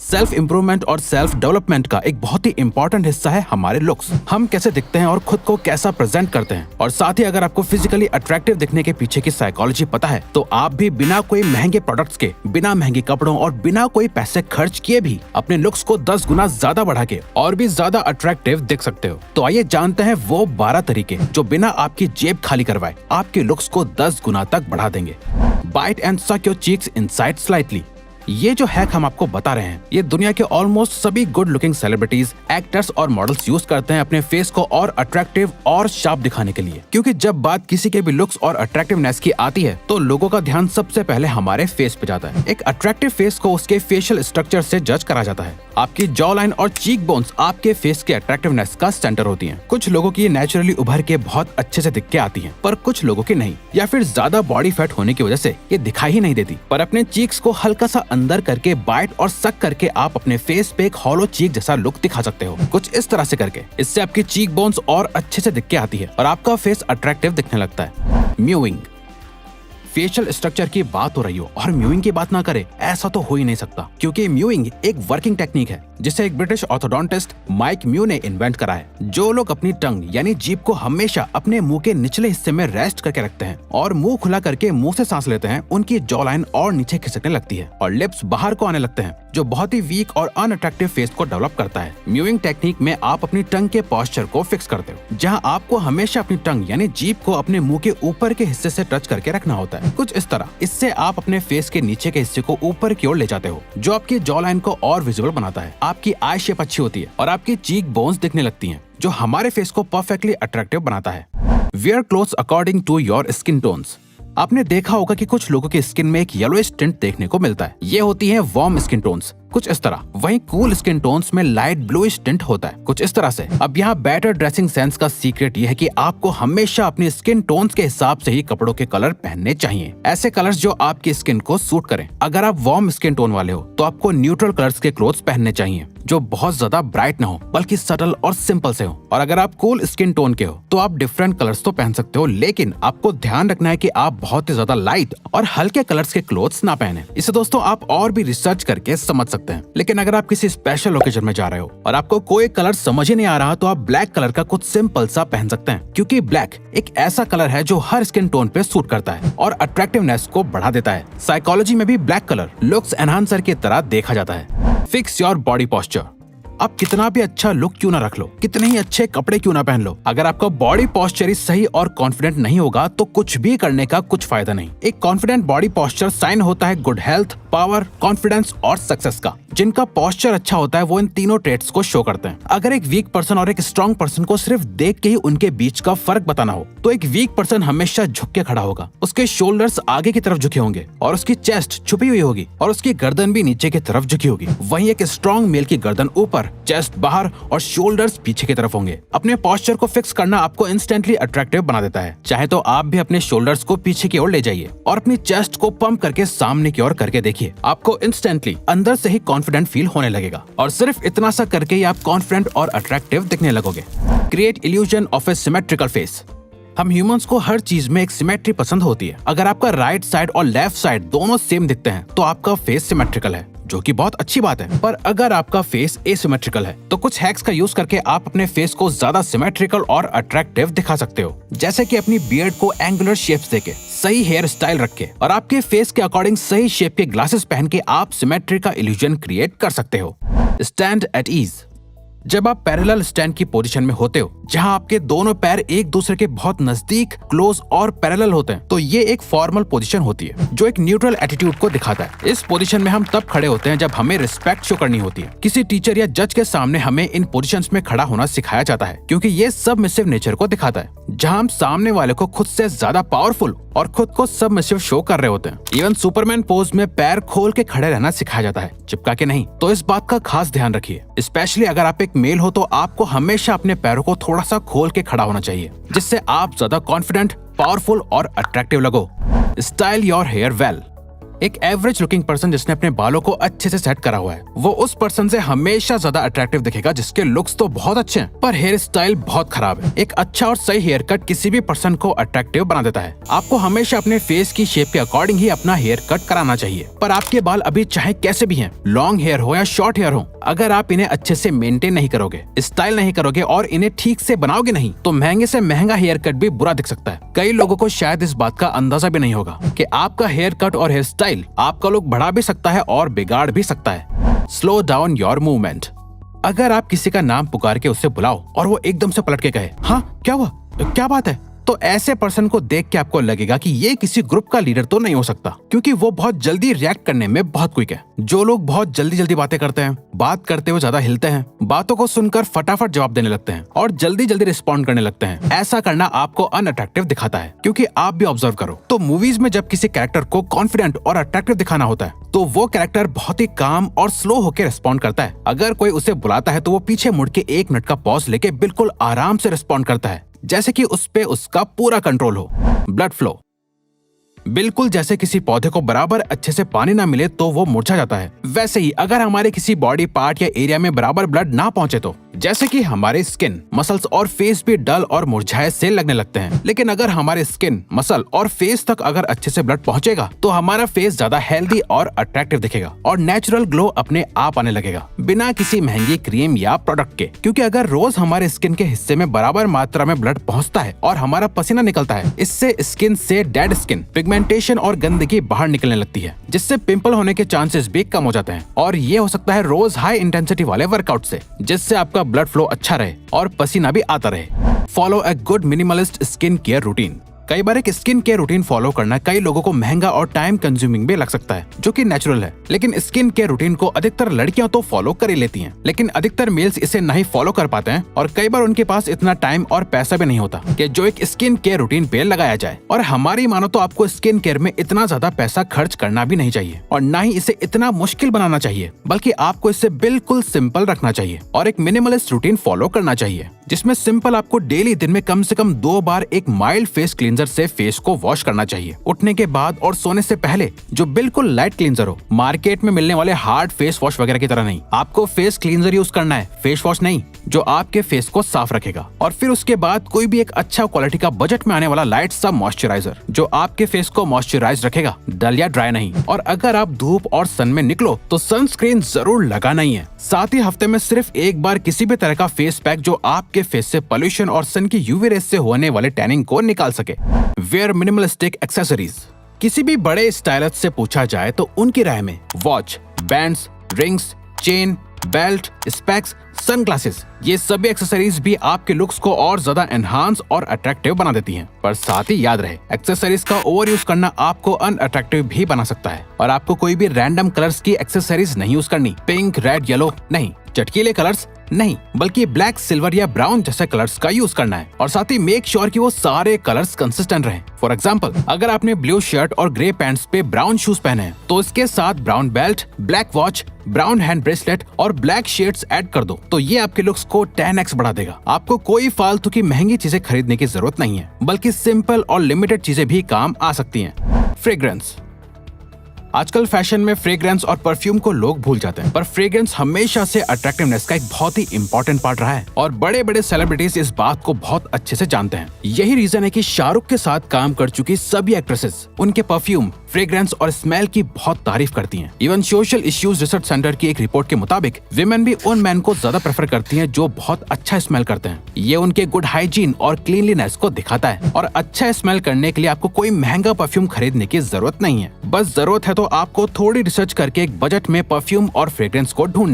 Self improvement और self development का एक बहुत ही इंपॉर्टेंट हिस्सा है हमारे लुक्स। हम कैसे दिखते हैं और खुद को कैसा प्रेजेंट करते हैं। और साथ ही अगर आपको फिजिकली अट्रैक्टिव दिखने के पीछे की साइकोलॉजी पता है तो आप भी बिना कोई महंगे प्रोडक्ट्स के, बिना महंगे कपड़ों और बिना कोई पैसे खर्च किए भी अपने लुक्स को 10 गुना ज्यादा बढ़ा के और भी ज्यादा अट्रैक्टिव दिख सकते हो। तो आइए जानते हैं वो 12 तरीके जो बिना आपकी जेब खाली करवाए आपके लुक्स को 10 गुना तक बढ़ा देंगे। बाइट एंड सक योर चीक्स इनसाइड स्लाइटली। ये जो हैक हम आपको बता रहे हैं ये दुनिया के ऑलमोस्ट सभी गुड लुकिंग सेलिब्रिटीज, एक्टर्स और मॉडल्स यूज करते हैं अपने फेस को और अट्रैक्टिव और शार्प दिखाने के लिए। क्योंकि जब बात किसी के भी लुक्स और अट्रैक्टिवनेस की आती है तो लोगों का ध्यान सबसे पहले हमारे फेस पे जाता है। एक अट्रैक्टिव फेस को उसके फेशियल स्ट्रक्चर से जज करा जाता है। आपकी जॉ लाइन और चीक बोन्स आपके फेस के अट्रैक्टिवनेस का सेंटर होती हैं। कुछ लोगों की ये नेचुरली उभर के बहुत अच्छे से दिख के आती हैं, पर कुछ लोगों की नहीं, या फिर ज्यादा बॉडी फैट होने की वजह से ये दिखाई ही नहीं देती। पर अपने चीक्स को हल्का सा अंदर करके बाइट और सक करके आप अपने फेस पे एक हॉलो चीक जैसा लुक दिखा सकते हो, कुछ इस तरह से करके। इससे आपकी चीक बोन्स और अच्छे से दिख के आती है और आपका फेस अट्रैक्टिव दिखने लगता है। म्यूइंग। फेशियल स्ट्रक्चर की बात हो रही हो और म्यूइंग की बात ना करे, ऐसा तो हो ही नहीं सकता। क्योंकि म्यूइंग एक वर्किंग टेक्निक है जिसे एक ब्रिटिश ऑर्थोडोंटिस्ट माइक म्यू ने इन्वेंट करा है। जो लोग अपनी टंग यानी जीभ को हमेशा अपने मुंह के निचले हिस्से में रेस्ट करके रखते हैं और मुंह खुला करके मुंह से सांस लेते हैं, उनकी जॉ लाइन और नीचे खिसकने लगती है और लिप्स बाहर को आने लगते हैं, जो बहुत ही वीक और अनअट्रैक्टिव फेस को डेवलप करता है। म्यूइंग टेक्निक में आप अपनी टंग के पोस्चर को फिक्स करते हो, जहां आपको हमेशा अपनी टंग यानी जीभ को अपने मुंह के ऊपर के हिस्से से टच करके रखना होता है, कुछ इस तरह। इससे आप अपने फेस के नीचे के हिस्से को ऊपर की ओर ले जाते हो, जो आपकी जॉ लाइन को और विजिबल बनाता है। आपकी आई शेप अच्छी होती है और आपकी चीक बोन्स दिखने लगती हैं, जो हमारे फेस को परफेक्टली अट्रैक्टिव बनाता है। Wear clothes according to your skin tones. आपने देखा होगा कि कुछ लोगों की स्किन में एक येलोइश टिंट देखने को मिलता है। ये होती है वार्म स्किन टोन्स, कुछ इस तरह। वहीं कूल स्किन टोन्स में लाइट ब्लूइश टिंट होता है, कुछ इस तरह से। अब यहाँ बेटर ड्रेसिंग सेंस का सीक्रेट ये है कि आपको हमेशा अपनी स्किन टोन्स के हिसाब से ही कपड़ों के कलर पहनने चाहिए। ऐसे कलर्स जो आपकी स्किन को सूट करें। अगर आप वार्म स्किन टोन वाले हो तो आपको न्यूट्रल कलर्स के क्लोथ्स पहनने चाहिए, जो बहुत ज्यादा ब्राइट ना हो बल्कि सटल और सिंपल से हो। और अगर आप कूल स्किन टोन के हो तो आप डिफरेंट कलर्स तो पहन सकते हो, लेकिन आपको ध्यान रखना है कि आप बहुत ही ज्यादा लाइट और हल्के कलर्स के क्लोथ्स ना पहने। इसे दोस्तों आप और भी रिसर्च करके समझ सकते हैं। लेकिन अगर आप किसी स्पेशल ओकेजन में जा रहे हो और आपको कोई कलर समझ ही नहीं आ रहा तो आप ब्लैक कलर का कुछ सिंपल सा पहन सकते हैं, क्योंकि ब्लैक एक ऐसा कलर है जो हर स्किन टोन पे सूट करता है और अट्रैक्टिवनेस को बढ़ा देता है। साइकोलॉजी में भी ब्लैक कलर लुक्स एनहांसर की तरह देखा जाता है। Fix your body posture. आप कितना भी अच्छा लुक क्यों ना रख लो, कितने ही अच्छे कपड़े क्यों ना पहन लो, अगर आपका बॉडी पोस्चर ही सही और कॉन्फिडेंट नहीं होगा तो कुछ भी करने का कुछ फायदा नहीं। एक कॉन्फिडेंट बॉडी पोस्चर साइन होता है गुड हेल्थ, पावर, कॉन्फिडेंस और सक्सेस का। जिनका पोस्चर अच्छा होता है वो इन तीनों ट्रेट्स को शो करते हैं। अगर एक वीक पर्सन और एक स्ट्रॉन्ग पर्सन को सिर्फ देख के ही उनके बीच का फर्क बताना हो तो एक वीक पर्सन हमेशा झुक के खड़ा होगा, उसके शोल्डर्स आगे की तरफ झुके होंगे और उसकी चेस्ट छुपी हुई होगी और उसकी गर्दन भी नीचे की तरफ झुकी होगी। वहीं एक स्ट्रॉन्ग मेल की गर्दन ऊपर, चेस्ट बाहर और शोल्डर्स पीछे की तरफ होंगे। अपने पोस्चर को फिक्स करना आपको इंस्टेंटली अट्रैक्टिव बना देता है। चाहे तो आप भी अपने शोल्डर्स को पीछे की ओर ले जाइए और अपनी चेस्ट को पंप करके सामने की ओर करके देखिए, आपको इंस्टेंटली अंदर से ही कॉन्फिडेंट फील होने लगेगा। और सिर्फ इतना सा करके ही आप कॉन्फिडेंट और अट्रैक्टिव दिखने लगोगे। Create illusion of A symmetrical face. हम ह्यूमंस को हर चीज में एक सिमेट्री पसंद होती है। अगर आपका राइट साइड और लेफ्ट साइड दोनों सेम दिखते हैं तो आपका फेस सिमेट्रिकल है, जो कि बहुत अच्छी बात है। पर अगर आपका फेस एसिमेट्रिकल है तो कुछ हैक्स का यूज करके आप अपने फेस को ज्यादा सिमेट्रिकल और अट्रैक्टिव दिखा सकते हो। जैसे कि अपनी बियर्ड को एंगुलर शेप्स देके, सही हेयर स्टाइल रख के और आपके फेस के अकॉर्डिंग सही शेप के ग्लासेस पहन के आप सिमेट्री का इल्यूजन क्रिएट कर सकते हो। Stand at ease. जब आप पैरेलल स्टैंड की पोजीशन में होते हो, जहां आपके दोनों पैर एक दूसरे के बहुत नजदीक, क्लोज और पैरेलल होते हैं, तो ये एक फॉर्मल पोजीशन होती है जो एक न्यूट्रल एटीट्यूड को दिखाता है। इस पोजीशन में हम तब खड़े होते हैं जब हमें रिस्पेक्ट शो करनी होती है। किसी टीचर या जज के सामने हमें इन पोजीशंस में खड़ा होना सिखाया जाता है, क्योंकि ये सबमिसिव नेचर को दिखाता है, जहां हम सामने वाले को खुद से ज्यादा पावरफुल और खुद को सबमिसिव शो कर रहे होते हैं। इवन सुपरमैन पोज में पैर खोल के खड़े रहना सिखाया जाता है, चिपका के नहीं। तो इस बात का खास ध्यान रखिए। स्पेशली अगर आप एक मेल हो तो आपको हमेशा अपने पैरों को थोड़ा सा खोल के खड़ा होना चाहिए, जिससे आप ज्यादा कॉन्फिडेंट, पावरफुल और अट्रैक्टिव लगो। Style your hair well. एक एवरेज लुकिंग पर्सन जिसने अपने बालों को अच्छे से सेट करा हुआ है, वो उस पर्सन से हमेशा ज्यादा अट्रैक्टिव दिखेगा जिसके लुक्स तो बहुत अच्छे हैं पर हेयर स्टाइल बहुत खराब है। एक अच्छा और सही हेयर कट किसी भी पर्सन को अट्रैक्टिव बना देता है। आपको हमेशा अपने फेस की शेप के अकॉर्डिंग ही अपना हेयर कट कराना चाहिए। पर आपके बाल अभी चाहे कैसे भी हैं, लॉन्ग हेयर हो या शॉर्ट हेयर हो, अगर आप इन्हें अच्छे से मेंटेन नहीं करोगे, स्टाइल नहीं करोगे और इन्हें ठीक से बनाओगे नहीं, तो महंगे से महंगा हेयर कट भी बुरा दिख सकता है। कई लोगों को शायद इस बात का अंदाजा भी नहीं होगा कि आपका हेयर कट और हेयर स्टाइल आपका लुक बढ़ा भी सकता है और बिगाड़ भी सकता है। Slow down your movement. अगर आप किसी का नाम पुकार के उससे बुलाओ और वो एकदम से पलट के कहे, हाँ क्या हुआ, क्या बात है, तो ऐसे पर्सन को देख के आपको लगेगा कि ये किसी ग्रुप का लीडर तो नहीं हो सकता, क्योंकि वो बहुत जल्दी रिएक्ट करने में बहुत क्विक है। जो लोग बहुत जल्दी जल्दी बातें करते हैं, बात करते हुए ज्यादा हिलते हैं, बातों को सुनकर फटाफट जवाब देने लगते हैं और जल्दी जल्दी रिस्पॉन्ड करने लगते हैं, ऐसा करना आपको अनअट्रैक्टिव दिखाता है। क्योंकि आप भी ऑब्जर्व करो तो मूवीज में जब किसी कैरेक्टर को कॉन्फिडेंट और अट्रैक्टिव दिखाना होता है तो वो कैरेक्टर बहुत ही काम और स्लो होकर रिस्पॉन्ड करता है। अगर कोई उसे बुलाता है तो वो पीछे मुड़ के 1 मिनट का पॉज लेके बिल्कुल आराम से रिस्पॉन्ड करता है, जैसे कि उस पे उसका पूरा कंट्रोल हो। Blood flow. बिल्कुल जैसे किसी पौधे को बराबर अच्छे से पानी ना मिले तो वो मुरझा जाता है, वैसे ही अगर हमारे किसी बॉडी पार्ट या एरिया में बराबर ब्लड ना पहुंचे तो, जैसे कि हमारे स्किन, मसल्स और फेस भी डल और मुरझाए से लगने लगते हैं। लेकिन अगर हमारे स्किन, मसल और फेस तक अगर अच्छे से ब्लड पहुंचेगा तो हमारा फेस ज्यादा हेल्दी और अट्रैक्टिव दिखेगा और नेचुरल ग्लो अपने आप आने लगेगा, बिना किसी महंगी क्रीम या प्रोडक्ट के। क्योंकि अगर रोज हमारे स्किन के हिस्से में बराबर मात्रा में ब्लड पहुंचता है और हमारा पसीना निकलता है, इससे स्किन से डेड स्किन, पिगमेंटेशन और गंदगी बाहर निकलने लगती है, जिससे पिंपल होने के चांसेस भी कम हो जाते हैं। और ये हो सकता है रोज हाई इंटेंसिटी वाले वर्कआउट से, जिससे आपका ब्लड फ्लो अच्छा रहे और पसीना भी आता रहे। Follow a good minimalist skin care routine. कई बार एक स्किन केयर रूटीन फॉलो करना कई लोगों को महंगा और टाइम कंज्यूमिंग भी लग सकता है, जो कि नेचुरल है। लेकिन स्किन केयर रूटीन को अधिकतर लड़कियां तो फॉलो कर ही लेती हैं, लेकिन अधिकतर मेल्स इसे नहीं फॉलो कर पाते हैं और कई बार उनके पास इतना टाइम और पैसा भी नहीं होता कि जो एक स्किन केयर रूटीन पे लगाया जाए। और हमारी मानो तो आपको स्किन केयर में इतना ज्यादा पैसा खर्च करना भी नहीं चाहिए और न ही इसे इतना मुश्किल बनाना चाहिए, बल्कि आपको इसे बिल्कुल सिंपल रखना चाहिए और एक मिनिमलिस्ट रूटीन फॉलो करना चाहिए, जिसमें सिंपल आपको डेली दिन में कम से कम 2 बार एक माइल्ड फेस क्लींजर से फेस को वॉश करना चाहिए, उठने के बाद और सोने से पहले, जो बिल्कुल लाइट क्लींजर हो। मार्केट में मिलने वाले हार्ड फेस वॉश वगैरह की तरह नहीं, आपको फेस क्लींजर यूज करना है, फेस वॉश नहीं, जो आपके फेस को साफ रखेगा। और फिर उसके बाद कोई भी एक अच्छा क्वालिटी का बजट में आने वाला लाइट सा मॉइस्चराइजर, जो आपके फेस को मॉइस्चराइज रखेगा, डल या ड्राई नहीं। और अगर आप धूप और सन में निकलो तो सनस्क्रीन जरूर लगाना ही है। साथ ही हफ्ते में सिर्फ 1 बार किसी भी तरह का फेस पैक जो आपके फेस से पोल्यूशन और सन की यूवी रेस से होने वाले टैनिंग को निकाल सके। Wear minimalistic accessories. किसी भी बड़े स्टाइलिस्ट से पूछा जाए तो उनकी राय में watch, bands, rings, chain, belt, specs, sunglasses, ये सभी एक्सेसरीज भी आपके लुक्स को और ज्यादा एनहांस और अट्रैक्टिव बना देती हैं। पर साथ ही याद रहे, एक्सेसरीज का ओवर यूज करना आपको अनअट्रैक्टिव भी बना सकता है और आपको कोई भी रैंडम कलर्स की एक्सेसरीज नहीं यूज करनी। पिंक, रेड, येलो नहीं, चटकीले कलर्स नहीं, बल्कि ब्लैक, सिल्वर या ब्राउन जैसे कलर्स का यूज करना है। और साथ ही मेक श्योर कि वो सारे कलर्स कंसिस्टेंट रहें। फॉर एग्जांपल, अगर आपने ब्लू शर्ट और ग्रे पैंट्स पे ब्राउन शूज पहने हैं तो इसके साथ brown belt, black watch, brown hand bracelet और ब्लैक शेड्स ऐड कर दो तो ये आपके लुक्स को 10x बढ़ा देगा। आपको कोई फालतू की महंगी चीजें खरीदने की जरूरत नहीं है, बल्कि सिंपल और लिमिटेड चीजें भी काम आ सकती हैं। फ्रेग्रेंस। आजकल फैशन में फ्रेग्रेंस और परफ्यूम को लोग भूल जाते हैं, पर फ्रेग्रेंस हमेशा से अट्रैक्टिवनेस का एक बहुत ही इंपॉर्टेंट पार्ट रहा है और बड़े बड़े सेलिब्रिटीज इस बात को बहुत अच्छे से जानते हैं। यही रीजन है कि शाहरुख के साथ काम कर चुकी सभी एक्ट्रेसेस उनके परफ्यूम, फ्रेग्रेंस और स्मेल की बहुत तारीफ करती हैं। Even social issues research centre की एक रिपोर्ट के मुताबिक विमेन भी उन मैन को ज्यादा प्रेफर करती हैं जो बहुत अच्छा स्मेल करते हैं। ये उनके गुड हाइजीन और क्लीनलीनेस को दिखाता है। और अच्छा स्मेल करने के लिए आपको कोई महंगा परफ्यूम खरीदने की जरूरत नहीं है, बस जरूरत है तो आपको थोड़ी रिसर्च करके एक बजट में परफ्यूम और फ्रेग्रेंस को ढूंढने